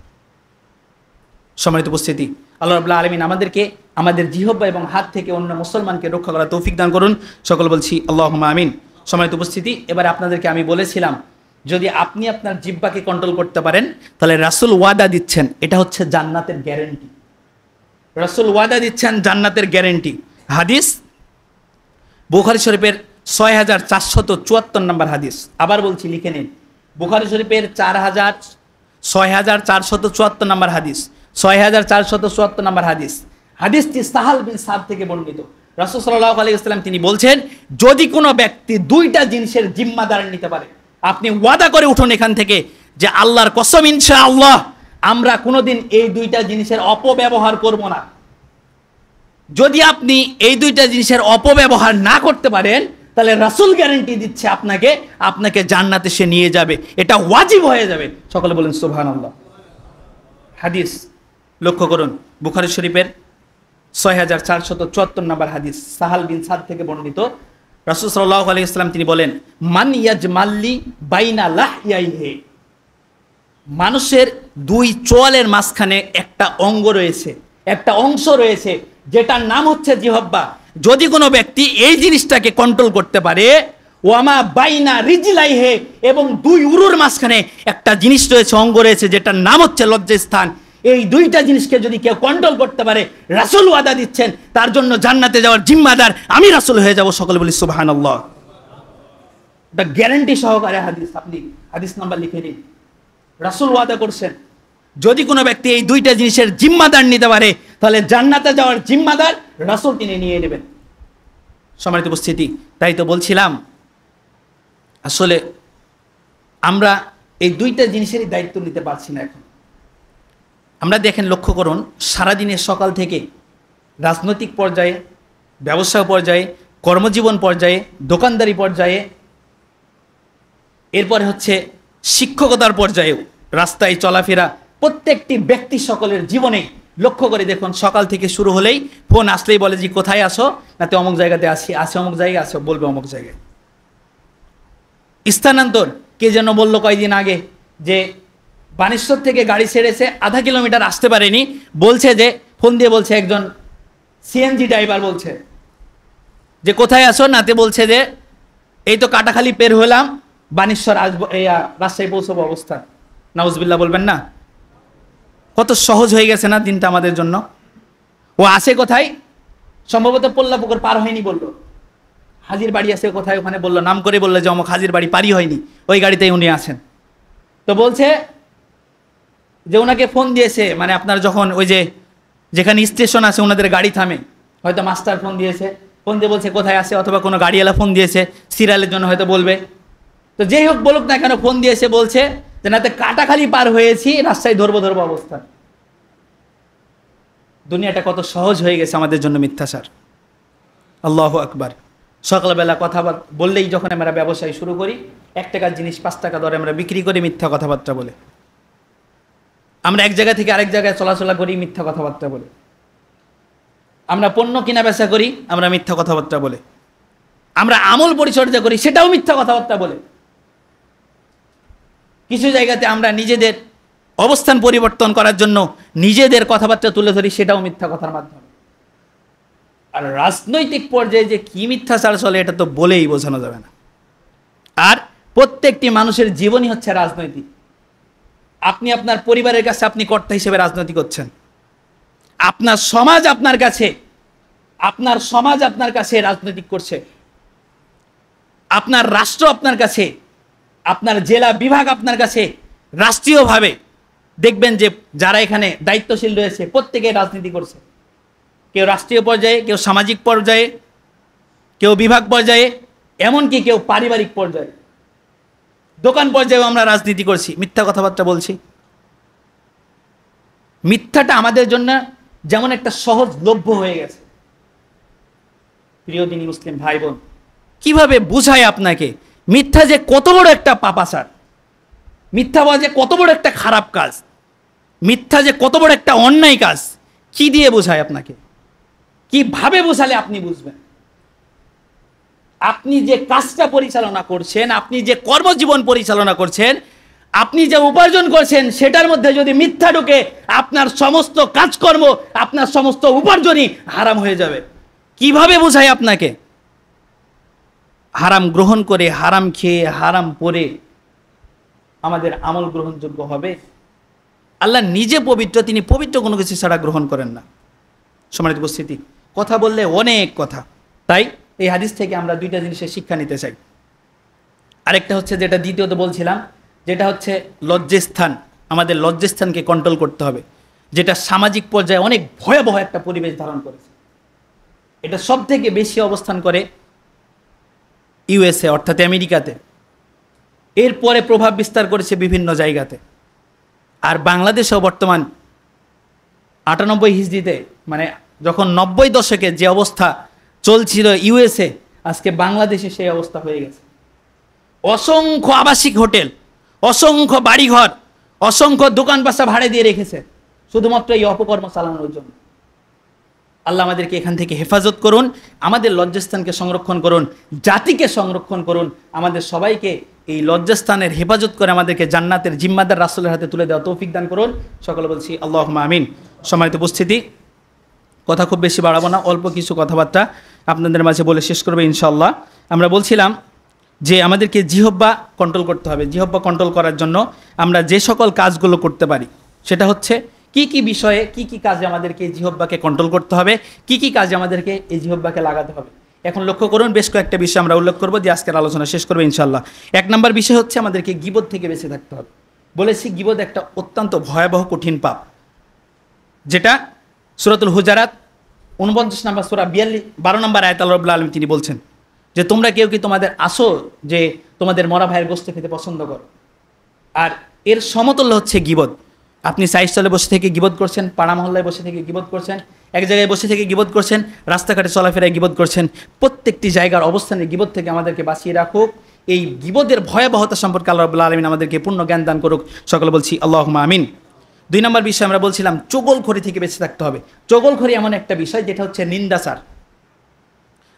সম্মানিত উপস্থিতি, আল্লাহ রাব্বুল আলামিন আমাদেরকে আমাদের জিহ্বা এবং হাত থেকে অন্য মুসলমানকে রক্ষা করার তৌফিক দান করুন। সকল বলছি আল্লাহুম্মা আমিন। সম্মানিত উপস্থিতি, এবারে আপনাদেরকে আমি বলেছিলাম যদি আপনি আপনার জিহ্বাকে কন্ট্রোল করতে পারেন তাহলে রাসূল ওয়াদা দিচ্ছেন, এটা হচ্ছে জান্নাতের গ্যারান্টি। রাসূল ওয়াদা দিচ্ছেন জান্নাতের গ্যারান্টি। হাদিস বুখারী শরীফের 6474 নম্বর হাদিস। আবার বলছি, লিখে নিন। বুখারী শরীফের 6474 নম্বর হাদিস, 6474 নম্বর হাদিস। হাদিসটি সাহাল বিন সাদ থেকে বর্ণিত। রাসূল সাল্লাল্লাহু আলাইহি ওয়াসাল্লাম তিনি বলছেন, যদি কোনো ব্যক্তি 2টা জিনিসের জিম্মাদার নিতে পারে, আপনি ওয়াদা করে উঠুন এখান থেকে যে আল্লাহর কসম ইনশাআল্লাহ আমরা কোনোদিন এই 2টা জিনিসের অপব্যবহার করব না। যদি আপনি এই 2টা জিনিসের অপব্যবহার না করতে পারেন তাহলে রাসূল গ্যারান্টি দিচ্ছে আপনাকে জান্নাতে সে নিয়ে যাবে, এটা ওয়াজিব হয়ে যাবে। সকলে বলেন সুবহানাল্লাহ। হাদিস লক্ষ্য করুন, বুখারী শরীফের 6474 নম্বর হাদিস, সাহাল বিন সাদ থেকে বর্ণিত। রাসূল সাল্লাল্লাহু আলাইহি ওয়াসাল্লাম তিনি বলেন, মান ইয়াজমাল্লি বাইনা লাহইয়াইহি, মানুষের 2 চোয়ালের মাঝখানে একটা অঙ্গ রয়েছে, একটা অংশ রয়েছে যেটার নাম হচ্ছে জিহ্বা। যদি কোনো ব্যক্তি এই জিনিসটাকে কন্ট্রোল করতে পারে, ওয়ামা বাইনা রিজলাইহি, এবং 2 উরুর মাঝখানে একটা জিনিস রয়েছে, অঙ্গ রয়েছে যেটার নাম হচ্ছে লজ্জাস্থান, এই 2টা জিনিসকে যদি কেউ কন্ট্রোল করতে পারে, রাসূল ওয়াদা দিচ্ছেন তার জন্য জান্নাতে যাওয়ার জিম্মাদার আমি রাসূল হয়ে যাব। সকলে বলি সুবহানাল্লাহ। এটা গ্যারান্টি সহকারে হাদিস, আপনি হাদিস নাম্বার লিখে নিন। রাসূল ওয়াদা করছেন যদি কোনো ব্যক্তি এই 2টা জিনিসের জিম্মাদার নিতে পারে তাহলে জান্নাতে যাওয়ার জিম্মাদার রাসূল তিনি নিয়ে নেবেন। সম্মানিত উপস্থিতি, তাই তো বলছিলাম আসলে আমরা এই 2টা জিনিসেরই দায়িত্ব নিতে পারছি না এখন। আমরা দেখেন, লক্ষ্য করুন, সারাদিনের সকাল থেকে রাজনৈতিক পর্যায়ে, ব্যবসা পর্যায়ে, কর্মজীবন পর্যায়ে, দোকানদারি পর্যায়ে, এরপরে হচ্ছে শিক্ষকতার পর্যায়েও, রাস্তায় চলাফেরা, প্রত্যেকটি ব্যক্তি সকলের জীবনে লক্ষ্য করে দেখুন, সকাল থেকে শুরু হলেই ফোন আসলেই বলে যে কোথায় আসো, নাতে অমুক জায়গাতে আসি, আসে অমুক জায়গায়, আসো বলবে অমুক জায়গায়। স্থানান্তর, কে যেন বললো কয়েকদিন আগে যে বানেশ্বর থেকে গাড়ি ছেড়েছে, আধা কিলোমিটার আসতে পারেনি, বলছে যে ফোন দিয়ে বলছে একজন সিএনজি ড্রাইভার বলছে যে কোথায় আসো, নাতে বলছে যে এই তো কাটাখালি পের হলাম, বানেশ্বর আসবো, রাজশাহী পৌঁছবো অবস্থা। নাউজুবিল্লাহ বলবেন না? কত সহজ হয়ে গেছে না দিনটা আমাদের জন্য। ও আসে কোথায়? সম্ভবত পোল্লা পুকুর পার হয়নি বললো, হাজির বাড়ি আছে কোথায়, ওখানে বললো, নাম করে বললো যে অমুক হাজির বাড়ি, পারি হয়নি, ওই গাড়িতেই উনি আছেন। তো বলছে যে ওনাকে ফোন দিয়েছে, মানে আপনার যখন ওই যে যেখানে স্টেশন আছে ওনাদের গাড়ি থামে, হয়তো মাস্টার ফোন দিয়েছে, ফোন দিয়ে বলছে কোথায় আছে, অথবা কোনো গাড়িওয়ালা ফোন দিয়েছে সিরিয়ালের জন্য হয়তো বলবে। তো যেই হোক বলুক না কেন, ফোন দিয়েছে বলছে যে নাতে কাটাখালি পার হয়েছি, রাস্তায় ধরবো অবস্থা। দুনিয়াটা কত সহজ হয়ে গেছে আমাদের জন্য মিথ্যাচার। আল্লাহু আকবার। সকালবেলা কথা বললেই যখন আমরা ব্যবসায় শুরু করি, 1 টাকার জিনিস 5 টাকা দরে আমরা বিক্রি করি মিথ্যা কথাবার্তা বলে। আমরা এক জায়গা থেকে আরেক জায়গায় চলাচলা করি মিথ্যা কথাবার্তা বলে। আমরা পণ্য কেনা বেচা করি আমরা মিথ্যা কথাবার্তা বলে। আমরা আমল পরিচর্যা করি সেটাও মিথ্যা কথাবার্তা বলে। কিছু জায়গাতে আমরা নিজেদের অবস্থান পরিবর্তন করার জন্য নিজেদের কথাবার্তা তুলে ধরি, সেটাও মিথ্যা কথার মাধ্যমে। আর রাজনৈতিক পর্যায়ে যে কি মিথ্যাচার চলে এটা তো বলেই বোঝানো যাবে না। আর প্রত্যেকটি মানুষের জীবনই হচ্ছে রাজনৈতিক। আপনি আপনার পরিবারের কাছে আপনি কর্তা হিসেবে রাজনীতি করছেন, আপনার সমাজ আপনার কাছে রাজনৈতিক করছে, আপনার রাষ্ট্র আপনার কাছে, আপনার জেলা বিভাগ আপনার কাছে, রাষ্ট্রীয়ভাবে দেখবেন যে যারা এখানে দায়িত্বশীল রয়েছে প্রত্যেকে রাজনীতি করছে। কেউ রাষ্ট্রীয় পর্যায়ে, কেউ সামাজিক পর্যায়ে, কেউ বিভাগ পর্যায়ে, এমনকি কেউ পারিবারিক পর্যায়ে, দোকান পর্যায়েও আমরা রাজনীতি করছি, মিথ্যা কথাবার্তা বলছি। মিথ্যাটা আমাদের জন্য যেমন একটা সহজলভ্য হয়ে গেছে। প্রিয় দিনী মুসলিম ভাই বোন, কিভাবে বুঝায় আপনাকে মিথ্যা যে কত বড় একটা পাপাচার, মিথ্যা বলা যে কত বড় একটা খারাপ কাজ, মিথ্যা যে কত বড় একটা অন্যায় কাজ, কি দিয়ে বোঝায় আপনাকে, কিভাবে বোঝালে আপনি বুঝবেন? আপনি যে কাজটা পরিচালনা করছেন, আপনি যে কর্মজীবন পরিচালনা করছেন, আপনি যে উপার্জন করছেন, সেটার মধ্যে যদি মিথ্যা ঢুকে আপনার সমস্ত কাজকর্ম, আপনার সমস্ত উপার্জনই হারাম হয়ে যাবে। কিভাবে বোঝায় আপনাকে? হারাম গ্রহণ করে, হারাম খেয়ে, হারাম পরে আমাদের আমল গ্রহণযোগ্য হবে? আল্লাহ নিজে পবিত্র, তিনি পবিত্র কোনো কিছু ছাড়া গ্রহণ করেন না। সম্মানিত উপস্থিতি, কথা বললে অনেক কথা, তাই এই হাদিস থেকে আমরা 2টা জিনিসের শিক্ষা নিতে চাই। আরেকটা হচ্ছে যেটা দ্বিতীয়ত বলছিলাম, যেটা হচ্ছে লজ্জাস্থান। আমাদের লজ্জাস্থানকে কন্ট্রোল করতে হবে, যেটা সামাজিক পর্যায়ে অনেক ভয়াবহ একটা পরিবেশ ধারণ করেছে। এটা সব থেকে বেশি অবস্থান করে ইউএসএ অর্থাৎ আমেরিকাতে, এরপরে প্রভাব বিস্তার করেছে বিভিন্ন জায়গাতে। আর বাংলাদেশেও বর্তমান 98 হিজরিতে, মানে যখন 90 দশকে যে অবস্থা চলছিল ইউএসএ, আজকে বাংলাদেশে সেই অবস্থা হয়ে গেছে। অসংখ্য আবাসিক হোটেল, অসংখ্য বাড়িঘর, অসংখ্য দোকান বাসা ভাড়া দিয়ে রেখেছে শুধুমাত্র এই অপকর্ম চালানোর জন্য। আল্লাহ আমাদেরকে এখান থেকে হেফাজত করুন, আমাদের লজ্জাস্থানকে সংরক্ষণ করুন, জাতিকে সংরক্ষণ করুন, আমাদের সবাইকে এই লজ্জাস্থানের হেফাজত করে আমাদেরকে জান্নাতের জিম্মাদার রাসূলের হাতে তুলে দেওয়া তৌফিক দান করুন। সকলে বলছি আল্লাহুম্মা আমিন। সম্মানিত উপস্থিতি, কথা খুব বেশি বাড়াবো না, অল্প কিছু কথাবার্তা আপনাদের মাঝে বলে শেষ করবে ইনশাআল্লাহ। আমরা বলছিলাম যে আমাদেরকে জিহ্বা কন্ট্রোল করতে হবে। জিহ্বা কন্ট্রোল করার জন্য আমরা যে সকল কাজগুলো করতে পারি, সেটা হচ্ছে কি কি বিষয়ে, কি কি কাজে আমাদেরকে এই জিহ্বাকে কন্ট্রোল করতে হবে, কি কি কাজে আমাদেরকে এই জিহ্বাকে লাগাতে হবে। এখন লক্ষ্য করুন, বেশ কয়েকটা বিষয় আমরা উল্লেখ করবো, যে আজকের আলোচনা শেষ করবো ইনশাআল্লাহ। 1 নম্বর বিষয় হচ্ছে আমাদেরকে গীবত থেকে বেঁচে থাকতে হবে। বলেছি গীবত একটা অত্যন্ত ভয়াবহ কঠিন পাপ, যেটা সূরাতুল হুজুরাত 49 নম্বর সূরা 12 নম্বর আয়াত আল্লাহ রাব্বুল আলামিন তিনি বলছেন যে তোমরা কেউ কি তোমাদের আসো যে তোমাদের মরা ভাইয়ের গোশত খেতে পছন্দ করো। আর এর সমতুল্য হচ্ছে গীবত। আপনি সাইডস্থলে বসে থেকে গীবত করছেন, পাড়া মহল্লায় বসে থেকে গীবত করছেন, এক জায়গায় বসে থেকে গীবত করছেন, রাস্তাঘাটে চলাফেরায় গীবত করছেন। প্রত্যেকটি জায়গার অবস্থানে গীবত থেকে আমাদেরকে বাঁচিয়ে রাখুক। এই গীবতের ভয়াবহতা সম্পর্কে আল্লাহ রাব্বুল আলামিন আমাদেরকে পূর্ণ জ্ঞান দান করুক। সকলে বলছি আল্লাহুম্মা আমিন। 2 নম্বর বিষয় আমরা বলছিলাম চগলখড়ি থেকে বেঁচে থাকতে হবে। চগলখড়ি এমন একটা বিষয় যেটা হচ্ছে নিন্দাচার।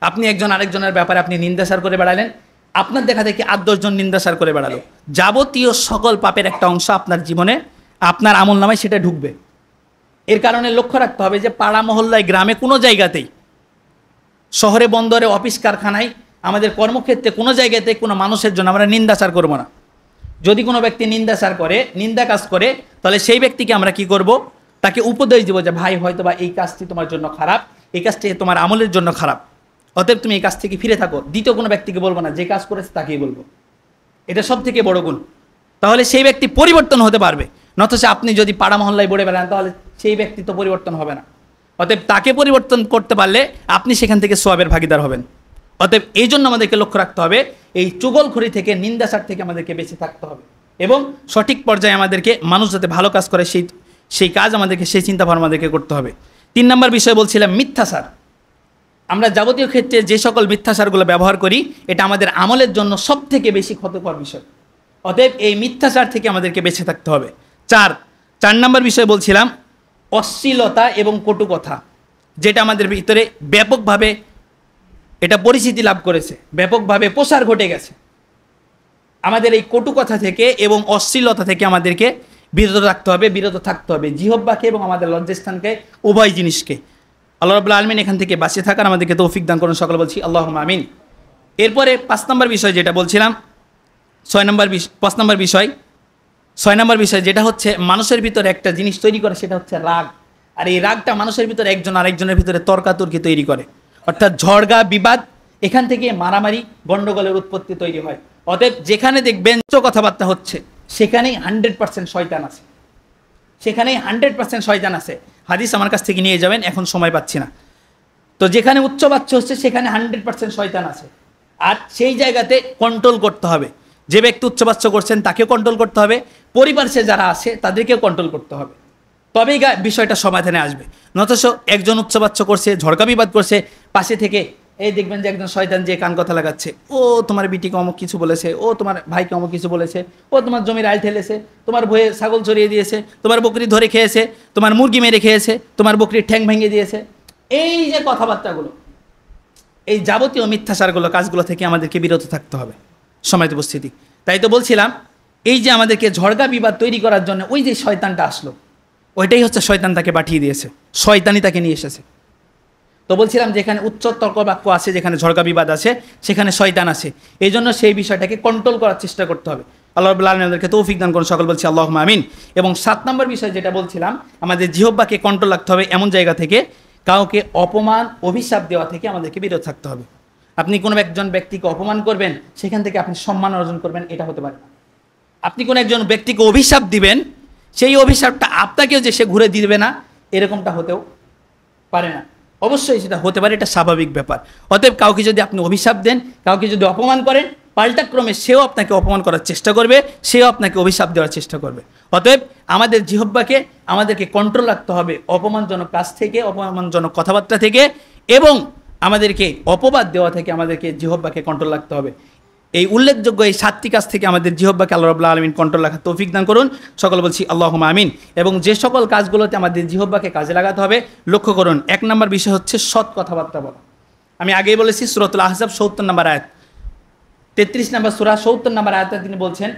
আপনি একজন আরেকজনের ব্যাপারে আপনি নিন্দাচার করে বেড়ালেন, আপনার দেখা দেখি 8-10 জন নিন্দাচার করে বেড়ালো, যাবতীয় সকল পাপের একটা অংশ আপনার জীবনে, আপনার আমল নামায় সেটা ঢুকবে। এর কারণে লক্ষ্য রাখতে হবে যে পাড়া মহল্লায়, গ্রামে, কোনো জায়গাতেই, শহরে, বন্দরে, অফিস কারখানায়, আমাদের কর্মক্ষেত্রে কোনো জায়গাতে কোনো মানুষের জন্য আমরা নিন্দাচার করব না। যদি কোনো ব্যক্তি নিন্দাচার করে, নিন্দা কাজ করে, তাহলে সেই ব্যক্তিকে আমরা কি করব? তাকে উপদেশ দেব যে ভাই হয়তো বা এই কাজটি তোমার জন্য খারাপ, এই কাজটি তোমার আমলের জন্য খারাপ, অতএব তুমি এই কাজ থেকে ফিরে থাকো। দ্বিতীয় কোনো ব্যক্তিকে বলবো না, যে কাজ করেছে তাকেই বলবো। এটা সব থেকে বড় গুণ। তাহলে সেই ব্যক্তি পরিবর্তন হতে পারবে। নতুবা আপনি যদি পাড়া মহল্লায় বলে বেড়ান তাহলে সেই ব্যক্তি তো পরিবর্তন হবে না। অতএব তাকে পরিবর্তন করতে পারলে আপনি সেখান থেকে সওয়াবের ভাগিদার হবেন। অতএব এই জন্য আমাদেরকে লক্ষ্য রাখতে হবে, এই চুগলখড়ি থেকে, নিন্দাচার থেকে আমাদেরকে বেঁচে থাকতে হবে এবং সঠিক পর্যায়ে আমাদেরকে মানুষ যাতে ভালো কাজ করে সেই কাজ আমাদেরকে, সেই চিন্তা ভাবনা আমাদেরকে করতে হবে। 3 নম্বর বিষয় বলছিলাম মিথ্যাচার। আমরা যাবতীয় ক্ষেত্রে যে সকল মিথ্যাচারগুলো ব্যবহার করি এটা আমাদের আমলের জন্য সব থেকে বেশি ক্ষতিকর বিষয়। অতএব এই মিথ্যাচার থেকে আমাদেরকে বেঁচে থাকতে হবে। 4 নম্বর বিষয় বলছিলাম অশ্লীলতা এবং কটু কথা, যেটা আমাদের ভিতরে ব্যাপকভাবে এটা পরিচিতি লাভ করেছে, ব্যাপকভাবে প্রসার ঘটে গেছে। আমাদের এই কটু কথা থেকে এবং অশ্লীলতা থেকে আমাদেরকে বিরত রাখতে হবে, বিরত থাকতে হবে, জিহ্বাকে এবং আমাদের লজ্জাস্থানকে, উভয় জিনিসকে। আল্লাহ রাব্বুল আলামিন এখান থেকে বাঁচিয়ে থাকার আমাদেরকে তৌফিক দান করুন, সকলে বলছি আল্লাহুম্মা আমিন। এরপরে 5 নম্বর বিষয় যেটা বলছিলাম, 6 নম্বর বিষয় যেটা হচ্ছে মানুষের ভিতরে একটা জিনিস তৈরি করে, সেটা হচ্ছে রাগ। আর এই রাগটা মানুষের ভিতরে একজন আরেকজনের ভিতরে তর্কাতর্কি তৈরি করে, অর্থাৎ ঝগড়া বিবাদ, এখান থেকে মারামারি গন্ডগোলের উৎপত্তি তৈরি হয়। অতএব যেখানে দেখবেন কথাবার্তা হচ্ছে সেখানেই 100% শয়তান আছে, সেখানেই 100% শয়তান আছে। হাদিস আমার কাছ থেকে নিয়ে যাবেন, এখন সময় পাচ্ছি না। তো যেখানে উচ্চবাচ্য হচ্ছে সেখানে 100% শয়তান আছে। আর সেই জায়গাতে কন্ট্রোল করতে হবে। যে ব্যক্তি উচ্চবাচ্য করছেন তাকেও কন্ট্রোল করতে হবে, পরিবারে যারা আছে তাদেরকেও কন্ট্রোল করতে হবে, তবেই বিষয়টা সমাধানে আসবে। নতস একজন উচ্চবাচ্য করছে, ঝড়কা বিবাদ করছে, পাশে থেকে এই দেখবেন যে একজন শয়তান যে কান কথা লাগাচ্ছে, ও তোমার বিটিকে অমুক কিছু বলেছে, ও তোমার ভাইকে অমুক কিছু বলেছে, ও তোমার জমির আইল ঠেলেছে, তোমার ভয়ে ছাগল চড়িয়ে দিয়েছে, তোমার বকরি ধরে খেয়েছে, তোমার মুরগি মেরে খেয়েছে, তোমার বকরির ঠ্যাং ভেঙে দিয়েছে। এই যে কথাবার্তাগুলো, এই যাবতীয় মিথ্যাচারগুলো, কাজগুলো থেকে আমাদেরকে বিরত থাকতে হবে। সম্মানিত উপস্থিতি, তাই তো বলছিলাম এই যে আমাদেরকে ঝড়গা বিবাদ তৈরি করার জন্য ওই যে শয়তানটা আসলো, ওইটাই হচ্ছে শয়তান তাকে পাঠিয়ে দিয়েছে, শয়তানই তাকে নিয়ে এসেছে। তো বলছিলাম যেখানে উচ্চ তর্ক বাক্য আছে, যেখানে ঝড়গা বিবাদ আছে, সেখানে শয়তান আছে। এই জন্য সেই বিষয়টাকে কন্ট্রোল করার চেষ্টা করতে হবে। আল্লাহ রাব্বুল আলামিন আমাদেরকে তৌফিক দান করুন, সকল বলছি আল্লাহুম্মা আমিন। এবং 7 নম্বর বিষয় যেটা বলছিলাম, আমাদের জিহ্বাকে কন্ট্রোল রাখতে হবে এমন জায়গা থেকে, কাউকে অপমান অভিশাপ দেওয়া থেকে আমাদেরকে বিরত থাকতে হবে। আপনি কোনো একজন ব্যক্তিকে অপমান করবেন, সেখান থেকে আপনি সম্মান অর্জন করবেন, এটা হতে পারে না। আপনি কোনো একজন ব্যক্তিকে অভিশাপ দিবেন, সেই অভিশাপটা আপনাকেও যে সে ঘুরে দিবে না, এরকমটা হতেও পারে না। অবশ্যই সেটা হতে পারে, এটা স্বাভাবিক ব্যাপার। অতএব কাউকে যদি আপনি অভিশাপ দেন, কাউকে যদি অপমান করেন, পাল্টাক্রমে সেও আপনাকে অপমান করার চেষ্টা করবে, সেও আপনাকে অভিশাপ দেওয়ার চেষ্টা করবে। অতএব আমাদের জিহ্বাকে আমাদেরকে কন্ট্রোল রাখতে হবে অপমানজনক কাজ থেকে, অপমানজনক কথাবার্তা থেকে, এবং আমাদেরকে অপবাদ দেওয়া থেকে আমাদেরকে জিহ্বাকে কন্ট্রোল রাখতে হবে। এই উল্লেখযোগ্য এই 7টি কাজ থেকে আমাদের জিহ্বাকে আল্লাহ রাব্বুল আলামিন কন্ট্রোল রাখার তৌফিক দান করুন, সকল বলছি আল্লাহুম্মা আমিন। এবং যে সকল কাজগুলোতে আমাদের জিহ্বাকে কাজে লাগাতে হবে, লক্ষ্য করুন 1 নম্বর বিষয় হচ্ছে সৎ কথাবার্তা বলা। আমি আগেই বলেছি সূরাতুল আহজাব 70 নম্বর আয়াত, 33 নম্বর সূরা 70 নম্বর আয়াতে তিনি বলছেন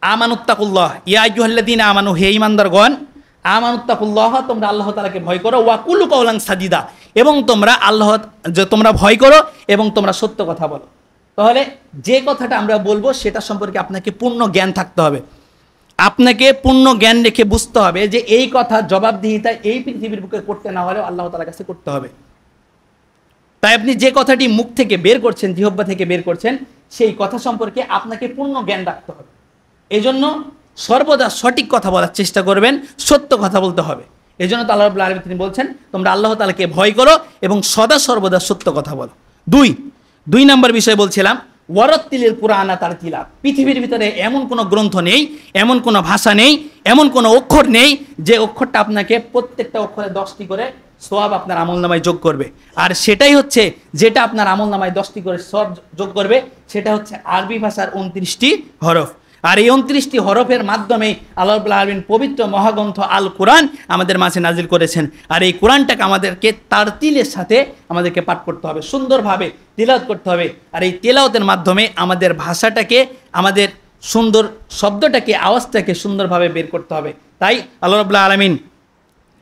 আমানুত্তাকুল্লাহ ইয়া আইয়ুহাল্লাযীনা আমানু, হে ঈমানদারগণ, আমানুত্তাকুল্লাহ, তোমরা আল্লাহ তাআলাকে ভয় করো, ওয়া কুলু কাওলান সাদিদা, এবং তোমরা ভয় করো এবং তোমরা সত্য কথা বলো। তাহলে যে কথাটা আমরা বলবো সেটা সম্পর্কে আপনাকে পূর্ণ জ্ঞান থাকতে হবে, আপনাকে পূর্ণ জ্ঞান রেখে বুঝতে হবে যে এই কথা জবাবদিহিতা এই পৃথিবীর বুকে করতে না হলেও আল্লাহ তাআলার কাছে করতে হবে। তাই আপনি যে কথাটি মুখ থেকে বের করছেন, জিহ্বা থেকে বের করছেন, সেই কথা সম্পর্কে আপনাকে পূর্ণ জ্ঞান রাখতে হবে। এজন্য সর্বদা সঠিক কথা বলার চেষ্টা করবেন, সত্য কথা বলতে হবে। এজন্য তো আল্লাহ রাব্বুল আলামিন তিনি বলছেন তোমরা আল্লাহ তাআলাকে ভয় করো এবং সদা সর্বদা সত্য কথা বলো। 2 নম্বর বিষয় বলছিলাম ওয়ারাত্তিলিল কুরআনা তারতিলা। পৃথিবীর ভিতরে এমন কোনো গ্রন্থ নেই, এমন কোনো ভাষা নেই, এমন কোনো অক্ষর নেই যে অক্ষরটা আপনাকে প্রত্যেকটা অক্ষরে 10টি করে সওয়াব আপনার আমলনামায় যোগ করবে। আর সেটাই হচ্ছে যেটা আপনার আমলনামায় 10টি করে সওয়াব যোগ করবে, সেটা হচ্ছে আরবি ভাষার 29টি হরফ। আর এই 29টি হরফের মাধ্যমে আল্লাহ রাব্বুল আলামিন পবিত্র মহাগ্রন্থ আল কোরআন আমাদের মাঝে নাজিল করেছেন। আর এই কোরআনটাকে আমাদেরকে তারতিলের সাথে আমাদেরকে পাঠ করতে হবে, সুন্দরভাবে তিলাওয়াত করতে হবে। আর এই তিলাওয়াতের মাধ্যমে আমাদের ভাষাটাকে, আমাদের সুন্দর শব্দটাকে, আওয়াজটাকে সুন্দরভাবে বের করতে হবে। তাই আল্লাহ রাব্বুল আলামিন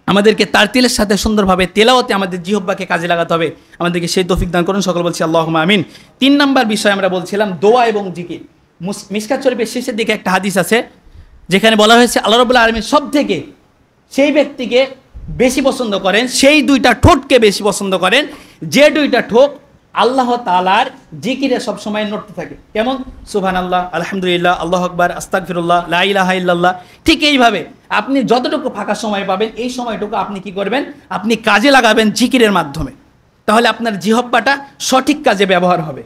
আমাদেরকে তারতিলের সাথে সুন্দরভাবে তেলাওয়াতে আমাদের জিহ্বাকে কাজে লাগাতে হবে। আমাদেরকে সেই তৌফিক দান করুন, সকল বলছি আল্লাহুম্মা আমিন। 3 নম্বর বিষয় আমরা বলছিলাম দোয়া এবং জিকির। মিশকাত শরীফের শেষের দিকে একটা হাদিস আছে যেখানে বলা হয়েছে আল্লাহ রাব্বুল আলামিন সব থেকে সেই ব্যক্তিকে বেশি পছন্দ করেন, সেই দুইটা ঠোঁটকে বেশি পছন্দ করেন, যে দুইটা ঠোঁট আল্লাহ তাআলার জিকিরে সবসময় নড়তে থাকে। কেমন? সুবহানাল্লাহ, আলহামদুলিল্লাহ, আল্লাহু আকবার, আস্তাগফিরুল্লাহ, লা ইলাহা ইল্লাল্লাহ। ঠিক এইভাবে আপনি যতটুকু ফাঁকা সময় পাবেন, এই সময়টুকু আপনি কি করবেন? আপনি কাজে লাগাবেন জিকিরের মাধ্যমে। তাহলে আপনার জিহব্বাটা সঠিক কাজে ব্যবহার হবে।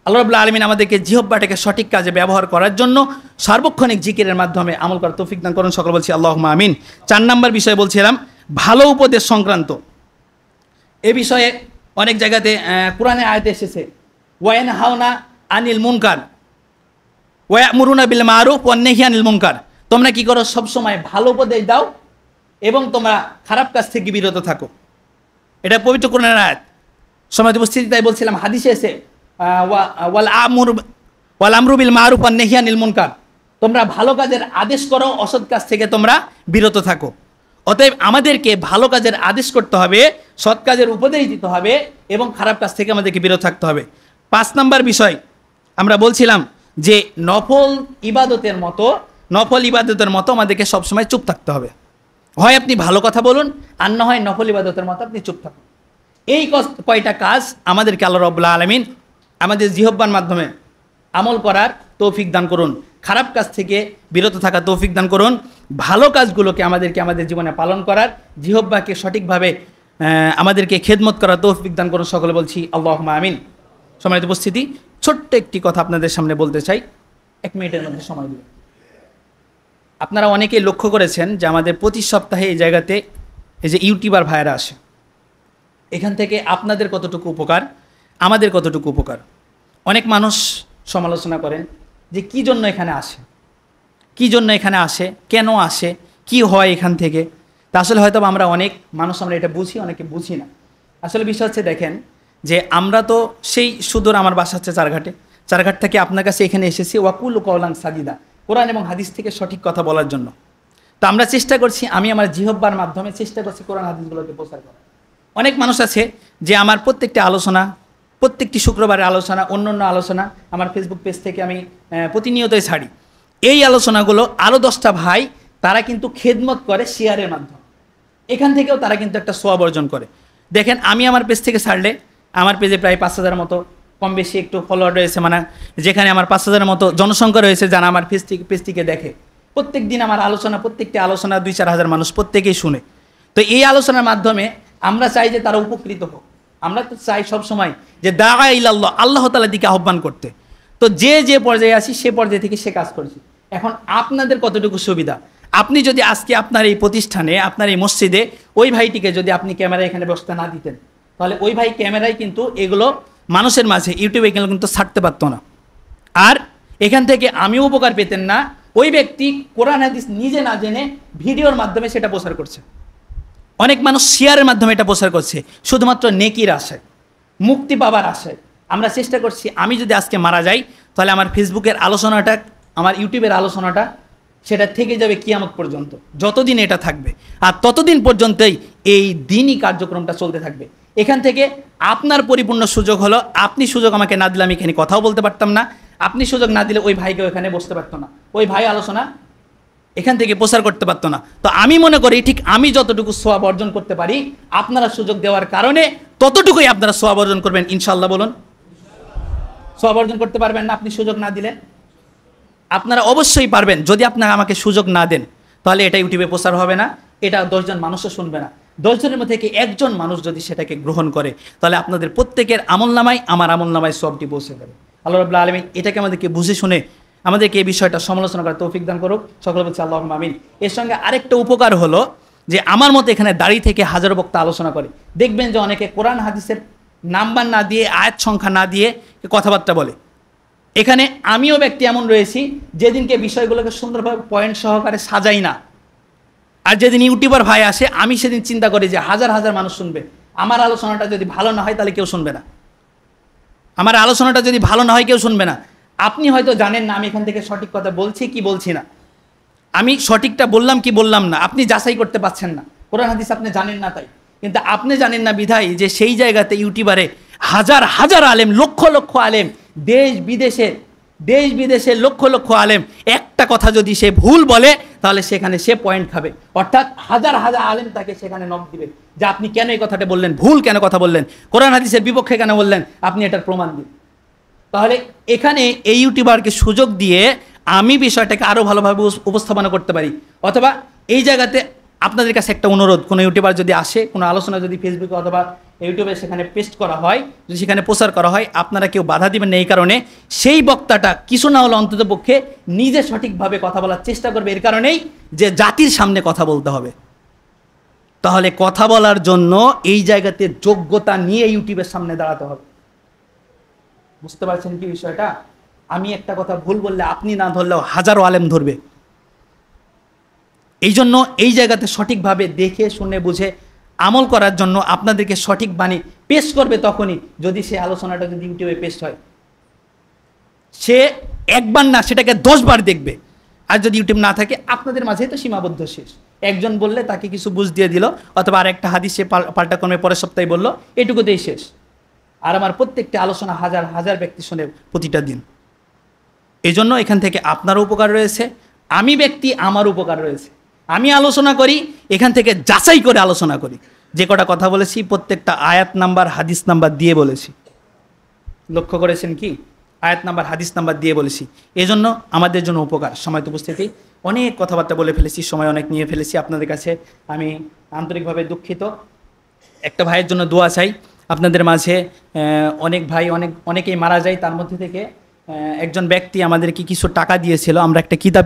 আল্লাহ রাব্বুল আলামিন আমাদেরকে জিহব্বাটাকে সঠিক কাজে ব্যবহার করার জন্য সার্বক্ষণিক জিকিরের মাধ্যমে আমল করার তৌফিক দান করুন। সকল বলছি আল্লাহুম্মা আমিন। 4 নম্বর বিষয় বলছিলাম ভালো উপদেশ সংক্রান্ত। এ বিষয়ে অনেক জায়গাতে কোরআনে আয়াতে এসেছে, ওয়ায়ানহাউনা আনিল মুনকার ওয়ায়ামুরুনা বিল মারুফ ওয়ান নাহি আনিল মুনকার। তোমরা কি করো? সব সময় ভালো উপদেশ দাও এবং তোমরা খারাপ কাজ থেকে বিরত থাকো। এটা পবিত্র কোরআনের আয়াত। সময় উপস্থিতি তাই বলছিলাম, হাদিসে এসে ওয়াল আমরু বিল মারুফ ওয়ান নাহি আনিল মুনকার, তোমরা ভালো কাজের আদেশ করো, অসৎ কাজ থেকে তোমরা বিরত থাকো। অতএব আমাদেরকে ভালো কাজের আদেশ করতে হবে, সৎ কাজের উপদেশ দিতে হবে এবং খারাপ কাজ থেকে আমাদেরকে বিরত থাকতে হবে। 5 নম্বর বিষয় আমরা বলছিলাম যে নফল ইবাদতের মতো আমাদেরকে সবসময় চুপ থাকতে হবে। হয় আপনি ভালো কথা বলুন, আর না হয় নফল ইবাদতের মতো আপনি চুপ থাকুন। এই কয়টা কাজ আমাদেরকে আল্লাহ রাব্বুল আলামিন আমাদের জিহব্বার মাধ্যমে আমল করার তৌফিক দান করুন, খারাপ কাজ থেকে বিরত থাকা তৌফিক দান করুন, ভালো কাজগুলোকে আমাদেরকে আমাদের জীবনে পালন করার, জিহব্বাকে সঠিকভাবে আমাদেরকে খেদমত করার তৌফিক দান করুন। সকলে বলছি আল্লাহুম্মা আমিন। সম্মানিত উপস্থিতি, ছোট্ট একটি কথা আপনাদের সামনে বলতে চাই, 1 মিনিটের মধ্যে সময় দিন। আপনারা অনেকেই লক্ষ্য করেছেন যে আমাদের প্রতি সপ্তাহে এই জায়গাতে এই যে ইউটিউবার ভাইয়েরা আসে, এখান থেকে আপনাদের কতটুকু উপকার, আমাদের কতটুকু উপকার। অনেক মানুষ সমালোচনা করেন যে কী জন্য এখানে আসে, কেন আসে, কি হয় এখান থেকে। তা আসলে হয়তো আমরা অনেক মানুষ আমরা এটা বুঝি, অনেকে বুঝি না। আসলে বিষয় হচ্ছে, দেখেন যে আমরা তো সেই সুদূর, আমার বাসা হচ্ছে চারঘাট থেকে আপনার কাছে এখানে এসেছি ওয়াকুল কওলান সাদিদা, কোরআন এবং হাদিস থেকে সঠিক কথা বলার জন্য। তো আমরা চেষ্টা করছি, আমি আমার জিহব্বার মাধ্যমে চেষ্টা করছি কোরআন হাদিসগুলোকে প্রচার করা। অনেক মানুষ আছে যে আমার প্রত্যেকটি শুক্রবারের আলোচনা, অন্য আলোচনা আমার ফেসবুক পেজ থেকে আমি প্রতিনিয়তই ছাড়ি। এই আলোচনাগুলো আরও 10টা ভাই তারা কিন্তু খেদমত করে শেয়ারের মাধ্যমে, এখান থেকেও তারা কিন্তু একটা সওয়াব অর্জন করে। দেখেন, আমি আমার পেজ থেকে ছাড়লে আমার পেজে প্রায় 5,000 মতো কম বেশি একটু ফলোয়ার রয়েছে, মানে যেখানে আমার 5,000 মতো জনসংখ্যা রয়েছে যারা আমার পেজটিকে দেখে। প্রত্যেক দিন আমার প্রত্যেকটি আলোচনা 2-4 হাজার মানুষ প্রত্যেকেই শুনে। তো এই আলোচনার মাধ্যমে আমরা চাই যে তারা উপকৃত হোক। আমরা তো চাই সবসময় যে দাআ ইলাল্লাহ, আল্লাহ তাআলার দিকে আহ্বান করতে। তো যে পর্যায়ে আসি সে পর্যায়ে থেকে সে কাজ করছি। এখন আপনাদের কতটুকু সুবিধা, আপনি যদি আজকে আপনার এই প্রতিষ্ঠানে, আপনার এই মসজিদে ওই ভাইটিকে যদি আপনি ক্যামেরায় এখানে বসতে না দিতেন, তাহলে ওই ভাই ক্যামেরায় কিন্তু এগুলো মানুষের মাঝে ইউটিউবে এগুলো কিন্তু ছাড়তে পারতো না, আর এখান থেকে আমিও উপকার পেতেন না। ওই ব্যক্তি কোরআন হাদিস নিজে না জেনে ভিডিওর মাধ্যমে সেটা প্রচার করছে। অনেক মানুষ শেয়ারের মাধ্যমে এটা প্রচার করছে শুধুমাত্র নেকির আশায়, মুক্তি পাবার আশায়। আমরা চেষ্টা করছি, আমি যদি আজকে মারা যাই তাহলে আমার ফেসবুকের আলোচনাটা, আমার ইউটিউবের আলোচনাটা সেটা থেকে যাবে কিয়ামত পর্যন্ত, যতদিন এটা থাকবে। আর ততদিন পর্যন্তই এই দিনই কার্যক্রমটা চলতে থাকবে। এখান থেকে আপনার পরিপূর্ণ সুযোগ হলো, আপনি সুযোগ আমাকে না দিলে আমি এখানে কথাও বলতে পারতাম না, আপনি সুযোগ না দিলে ওই ভাইকে ওখানে বসতে পারতো না, ওই ভাই আলোচনা এখান থেকে প্রচার করতে পারতো না। তো আমি মনে করি ঠিক আমি যতটুকু সওয়াব অর্জন করতে পারি, আপনারা সুযোগ দেওয়ার কারণে ততটুকুই আপনারা সওয়াব অর্জন করবেন ইনশাআল্লাহ। বলুন, সওয়াব অর্জন করতে পারবেন না আপনি সুযোগ না দিলে? আপনারা অবশ্যই পারবেন। যদি আপনারা আমাকে সুযোগ না দেন তাহলে এটা ইউটিউবে প্রচার হবে না, এটা 10 জন মানুষও শুনবে না। 10 জনের মধ্যে থেকে 1 জন মানুষ যদি সেটাকে গ্রহণ করে তাহলে আপনাদের প্রত্যেকের আমলনামায়, আমার আমলনামায় সবটি পৌঁছে যাবে। আল্লাহ রাব্বুল আলামিন এটাকে আমাদেরকে বুঝে শুনে আমাদেরকে এই বিষয়টা সমালোচনা করার তৌফিক দান করুক। সকলে বলছি আল্লাহুম্মা আমিন। এর সঙ্গে আরেকটা উপকার হলো যে আমার মতো এখানে দাঁড়িয়ে থেকে হাজারো বক্তা আলোচনা করে, দেখবেন যে অনেকে কোরআন হাদিসের নাম্বার না দিয়ে, আয়াত সংখ্যা না দিয়ে কথাবার্তা বলে। এখানে আমিও ব্যক্তি এমন রয়েছি যেদিনকে বিষয়গুলোকে সুন্দরভাবে পয়েন্ট সহকারে সাজাই না, আর যেদিন ইউটিউবার ভাই আসে আমি সেদিন চিন্তা করি যে হাজার হাজার মানুষ শুনবে, আমার আলোচনাটা যদি ভালো না হয় তাহলে কেউ শুনবে না, আমার আলোচনাটা যদি ভালো না হয় কেউ শুনবে না। আপনি হয়তো জানেন না আমি এখান থেকে সঠিক কথা বলছি কি বলছি না, আমি সঠিকটা বললাম কি বললাম না, আপনি যাচাই করতে পারছেন না, কোরআন হাদিস আপনি জানেন না তাই। কিন্তু আপনি জানেন না বিধায় যে সেই জায়গাতে ইউটিউবারে হাজার হাজার আলেম, লক্ষ লক্ষ আলেম, দেশ বিদেশে দেশ বিদেশে লক্ষ লক্ষ আলেম, একটা কথা যদি সে ভুল বলে তাহলে সেখানে সে পয়েন্ট খাবে, অর্থাৎ হাজার হাজার আলেম তাকে সেখানে নক দিবে যে আপনি কেন এই কথাটা বললেন, ভুল কেন কথা বললেন, কোরআন হাদিসের বিপক্ষে কেন বললেন, আপনি এটার প্রমাণ দিন। তাহলে এখানে এই ইউটিউবারকে সুযোগ দিয়ে আমি বিষয়টাকে আরও ভালোভাবে উপস্থাপনা করতে পারি। অথবা এই জায়গাতে আপনাদের কাছে একটা অনুরোধ, কোনো ইউটিউবার যদি আসে, কোনো আলোচনা যদি ফেসবুকে অথবা ইউটিউবে সেখানে পেস্ট করা হয়, যদি সেখানে প্রচার করা হয়, আপনারা কেউ বাধা দিবেন না। এই কারণে সেই বক্তাটা কিছু না হলে অন্তত পক্ষে নিজে সঠিকভাবে কথা বলার চেষ্টা করবে, এর কারণেই যে জাতির সামনে কথা বলতে হবে। তাহলে কথা বলার জন্য এই জায়গাতে যোগ্যতা নিয়ে ইউটিউবের সামনে দাঁড়াতে হবে। বুঝতে পারছেন কি বিষয়টা? আমি একটা কথা ভুল বললে আপনি না ধরলেও হাজারো আলেম ধরবে। এই জন্য এই জায়গাতে সঠিকভাবে দেখে শুনে বুঝে আমল করার জন্য আপনাদেরকে সঠিক বাণী পেশ করবে তখনই যদি সে আলোচনাটা যদি ইউটিউবে পেস্ট হয়। সে একবার না, সেটাকে 10 বার দেখবে। আর যদি ইউটিউব না থাকে, আপনাদের মাঝে তো সীমাবদ্ধ শেষ। একজন বললে তাকে কিছু বুঝ দিয়ে দিল, অথবা আরেকটা হাদিস সে পাল্টা কর্মে পরের সপ্তাহে বললো, এটুকুতেই শেষ। আর আমার প্রত্যেকটা আলোচনা হাজার হাজার ব্যক্তি শুনে প্রতিটা দিন। এই জন্য এখান থেকে আপনারও উপকার রয়েছে, আমি ব্যক্তি আমার উপকার রয়েছে। আমি আলোচনা করি, এখান থেকে যাচাই করে আলোচনা করি। যে কটা কথা বলেছি প্রত্যেকটা আয়াত নাম্বার হাদিস নাম্বার দিয়ে বলেছি। লক্ষ্য করেছেন কি? আয়াত নাম্বার হাদিস নাম্বার দিয়ে বলেছি। এই জন্য আমাদের জন্য উপকার। সময় তো উপস্থিতি অনেক কথাবার্তা বলে ফেলেছি, সময় অনেক নিয়ে ফেলেছি। আপনাদের কাছে আমি আন্তরিকভাবে দুঃখিত। একটা ভাইয়ের জন্য দোয়া চাই। আপনাদের মাঝে অনেক ভাই অনেকেই মারা যায়, তার মধ্যে থেকে একজন ব্যক্তি আমাদেরকে কিছু টাকা দিয়েছিল। আমরা একটা কিতাব